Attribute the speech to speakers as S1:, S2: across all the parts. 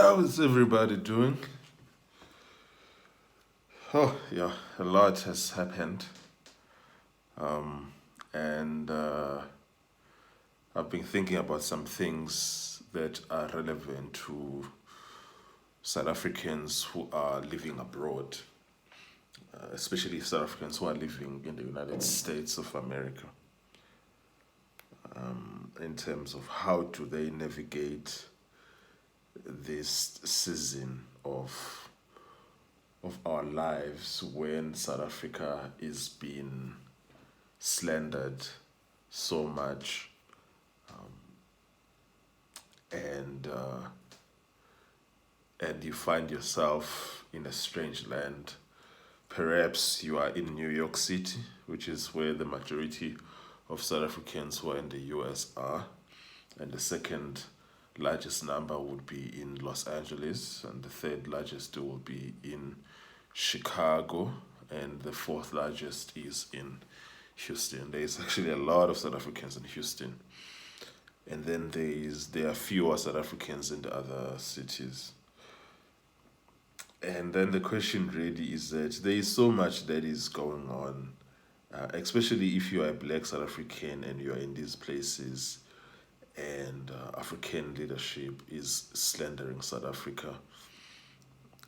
S1: How is everybody doing? Oh, yeah, a lot has happened. And I've been thinking about some things that are relevant to South Africans who are living abroad, especially South Africans who are living in the United States of America, in terms of how do they navigate this season of our lives when South Africa is being slandered so much, and you find yourself in a strange land. Perhaps you are in New York City, which is where the majority of South Africans who are in the US are, and the second largest number would be in Los Angeles, and the third largest will be in Chicago, and the fourth largest is in Houston. There is actually a lot of South Africans in Houston, and then there are fewer South Africans in the other cities. And then the question really is that there is so much that is going on, especially if you are a black South African and you are in these places, and African leadership is slandering South Africa,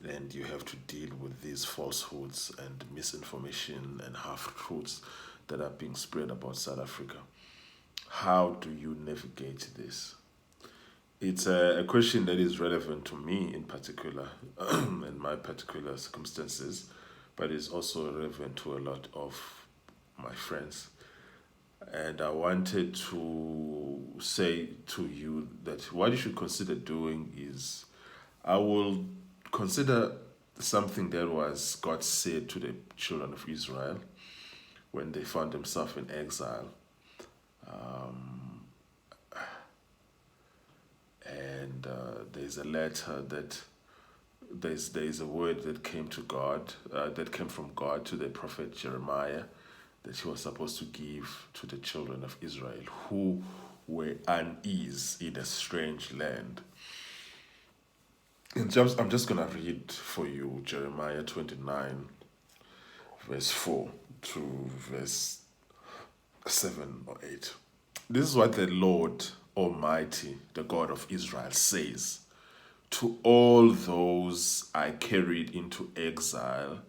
S1: and you have to deal with these falsehoods and misinformation and half truths that are being spread about South Africa. How do you navigate this? It's a question that is relevant to me in particular, in my particular circumstances, but it's also relevant to a lot of my friends. And I wanted to say to you that what you should consider doing is I will consider something that was God said to the children of Israel when they found themselves in exile. And there's a letter that there's a word that came to God, that came from God to the prophet Jeremiah, that he was supposed to give to the children of Israel who were unease in a strange land. I'm just gonna read for you Jeremiah 29, verse 4 to verse 7 or 8. This is what the Lord Almighty, the God of Israel, says to all those I carried into exile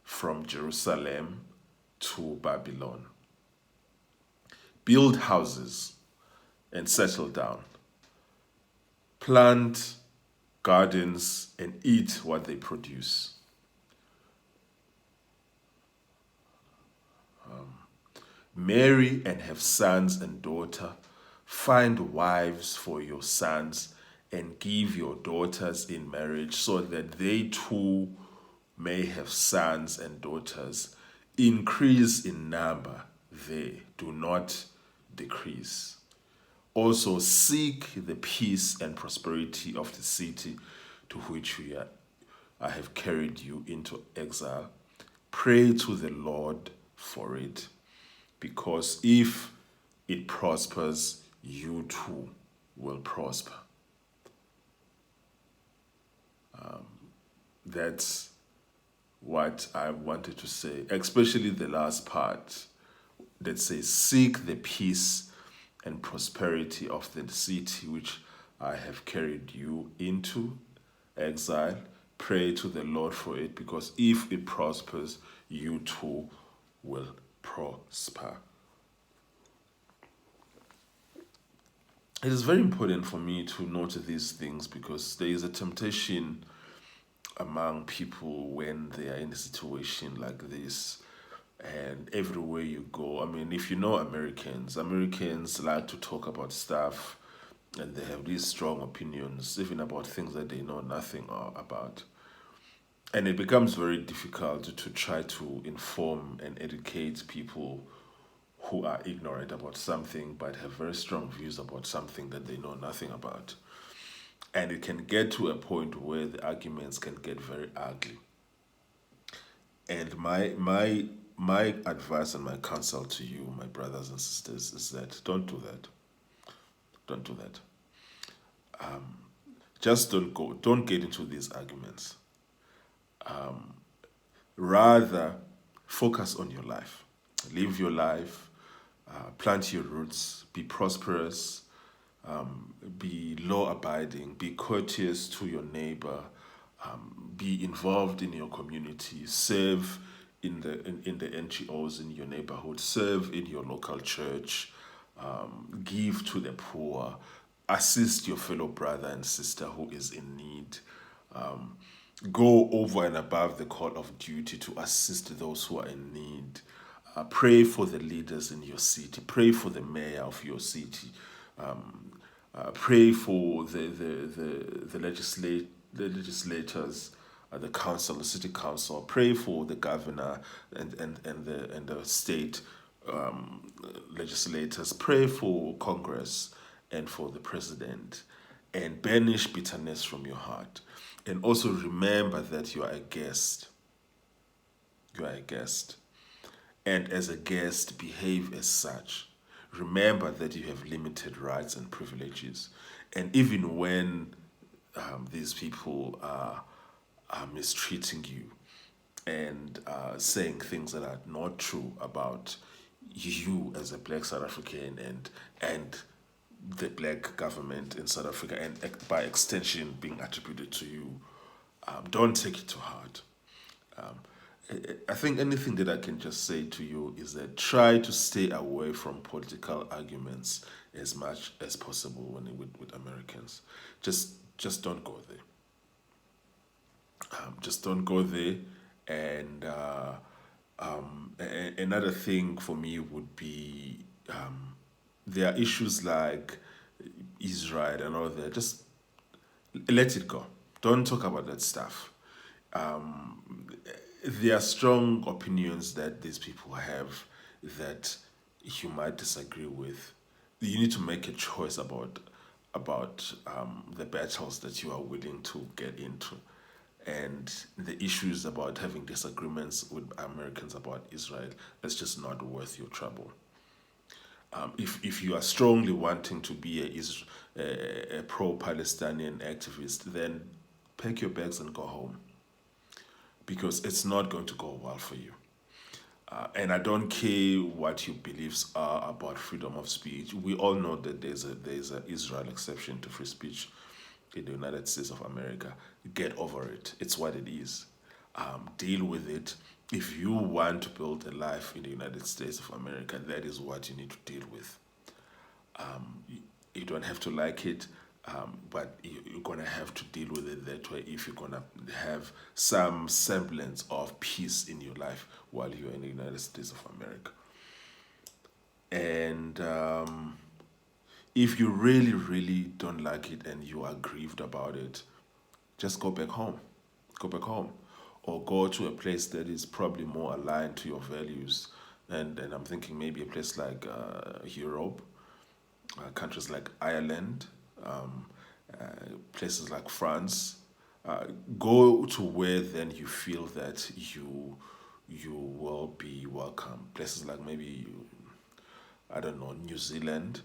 S1: from Jerusalem to Babylon. Build houses and settle down. Plant gardens and eat what they produce. Marry and have sons and daughter. Find wives for your sons and give your daughters in marriage so that they too may have sons and daughters. Increase in number there, do not decrease. Also seek the peace and prosperity of the city to which I have carried you into exile. Pray to the Lord for it, because if it prospers, you too will prosper. That's what I wanted to say, especially the last part that says, seek the peace and prosperity of the city which I have carried you into exile. Pray to the Lord for it, because if it prospers, you too will prosper. It is very important for me to note these things because there is a temptation among people when they are in a situation like this, and everywhere you go, I mean, if you know Americans like to talk about stuff, and they have these strong opinions even about things that they know nothing about, and it becomes very difficult to try to inform and educate people who are ignorant about something but have very strong views about something that they know nothing about. And it can get to a point where the arguments can get very ugly. And my advice and my counsel to you, my brothers and sisters, is that don't do that. Don't do that. Just don't get into these arguments. Rather, focus on your life. Live your life, plant your roots, be prosperous, be law abiding, be courteous to your neighbor, be involved in your community, serve in the NGOs in your neighborhood, serve in your local church, give to the poor, assist your fellow brother and sister who is in need. Go over and above the call of duty to assist those who are in need. Pray for the leaders in your city. Pray for the mayor of your city. Pray for the legislators, the council, the city council. Pray for the governor and the state legislators. Pray for Congress and for the president, and banish bitterness from your heart. And also remember that you are a guest. You are a guest. And as a guest, behave as such. Remember that you have limited rights and privileges. And even when these people are mistreating you and saying things that are not true about you as a black South African and the black government in South Africa, and by extension being attributed to you, don't take it to heart. I think anything that I can just say to you is that try to stay away from political arguments as much as possible with Americans. Just don't go there. Just don't go there. And another thing for me would be there are issues like Israel and all that. Just let it go. Don't talk about that stuff. There are strong opinions that these people have that you might disagree with. You need to make a choice about the battles that you are willing to get into, and the issues about having disagreements with Americans about Israel. That's just not worth your trouble. If you are strongly wanting to be a pro-Palestinian activist, then pack your bags and go home, because it's not going to go well for you. And I don't care what your beliefs are about freedom of speech. We all know that there's a Israel exception to free speech in the United States of America. Get over it. It's what it is. Deal with it. If you want to build a life in the United States of America, that is what you need to deal with. You don't have to like it, but you're going to have to deal with it that way if you're going to have some semblance of peace in your life while you're in the United States of America. And if you really, really don't like it and you are grieved about it, just go back home. Go back home. Or go to a place that is probably more aligned to your values. And I'm thinking maybe a place like Europe, countries like Ireland, places like France. Go to where then you feel that you will be welcome. Places like maybe, I don't know, New Zealand.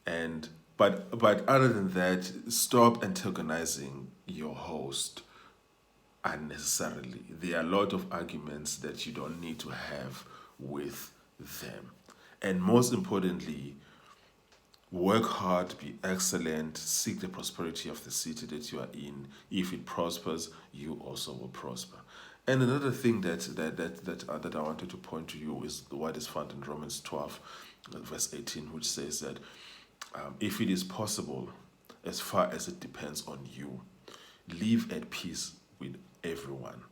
S1: And but other than that, stop antagonizing your host unnecessarily. There are a lot of arguments that you don't need to have with them. And most importantly, work hard, be excellent, seek the prosperity of the city that you are in. If it prospers, you also will prosper. And another thing that I wanted to point to you is what is found in Romans 12, verse 18, which says that if it is possible, as far as it depends on you, live at peace with everyone.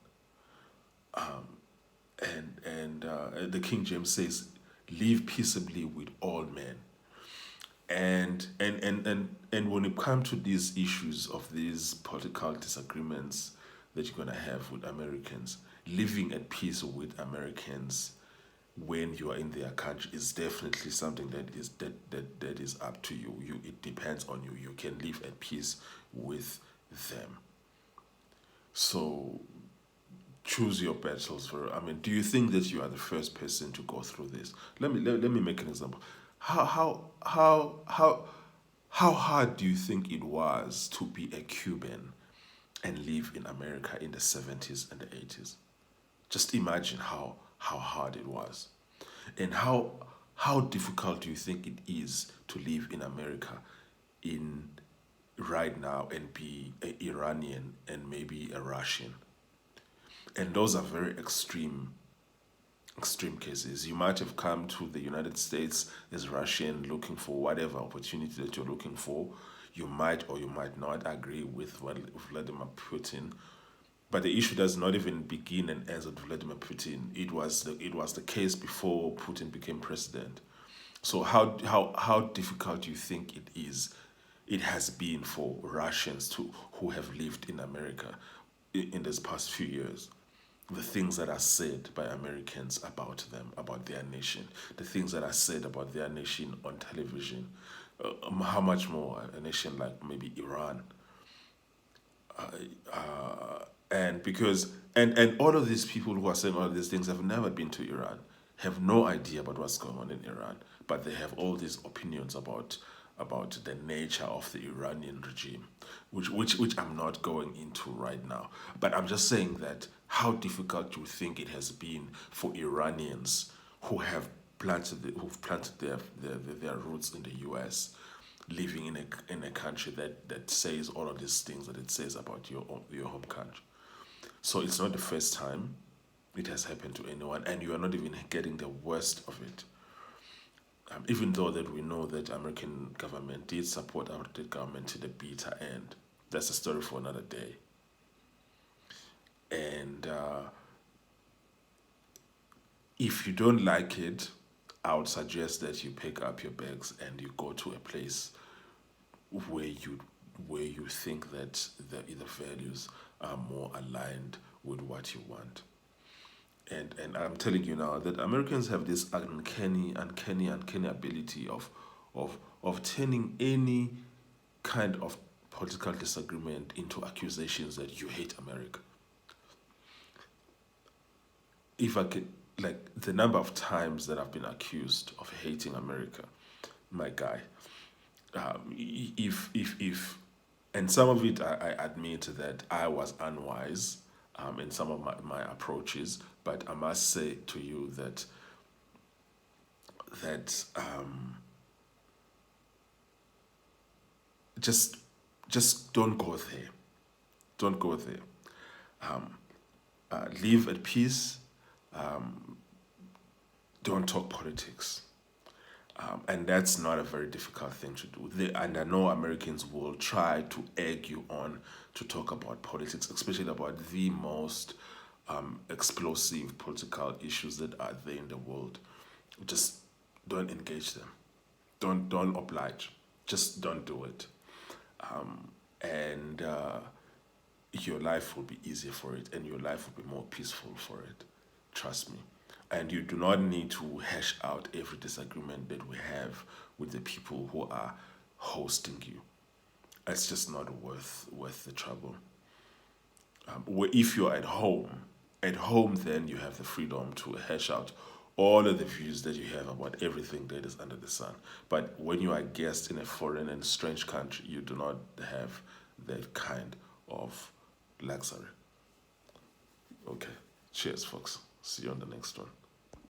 S1: And the King James says, live peaceably with all men. And when it comes to these issues of these political disagreements that you're gonna have with Americans, living at peace with Americans when you are in their country is definitely something that is up to you. It depends on you. You can live at peace with them. So choose your battles. Do you think that you are the first person to go through this? Let me make an example. How How hard do you think it was to be a Cuban and live in America in the 70s and the 80s? Just imagine how hard it was. And how difficult do you think it is to live in America in right now and be an Iranian and maybe a Russian? And those are very extreme cases. You might have come to the United States as Russian looking for whatever opportunity that you're looking for. You might or you might not agree with Vladimir Putin, but the issue does not even begin and ends with Vladimir Putin. It was the case before Putin became president. So how difficult do you think it has been for Russians to who have lived in America in this past few years? The things that are said by Americans about them, about their nation, the things that are said about their nation on television. How much more a nation like maybe Iran, and because and all of these people who are saying all of these things have never been to Iran, have no idea about what's going on in Iran, but they have all these opinions about the nature of the Iranian regime, which I'm not going into right now. But I'm just saying that how difficult you think it has been for Iranians who have who've planted their roots in the U.S., living in a country that says all of these things that it says about your home country. So it's not the first time it has happened to anyone, and you are not even getting the worst of it. Even though that we know that American government did support our government to the bitter end. That's a story for another day. And if you don't like it, I would suggest that you pick up your bags and you go to a place where you think that the values are more aligned with what you want. And I'm telling you now that Americans have this uncanny ability of turning any kind of political disagreement into accusations that you hate America. If I could, like the number of times that I've been accused of hating America, my guy. If and some of it I admit that I was unwise in some of my approaches, but I must say to you that just just don't go there. Don't go there. Live at peace. Don't talk politics. And that's not a very difficult thing to do. And I know Americans will try to egg you on to talk about politics, especially about the most explosive political issues that are there in the world. Just don't engage them. Don't oblige. Just don't do it. And your life will be easier for it, and your life will be more peaceful for it. Trust me. And you do not need to hash out every disagreement that we have with the people who are hosting you. It's just not worth the trouble. If you're at home then you have the freedom to hash out all of the views that you have about everything that is under the sun. But when you are a guest in a foreign and strange country, you do not have that kind of luxury. Okay. Cheers, folks. See you on the next one.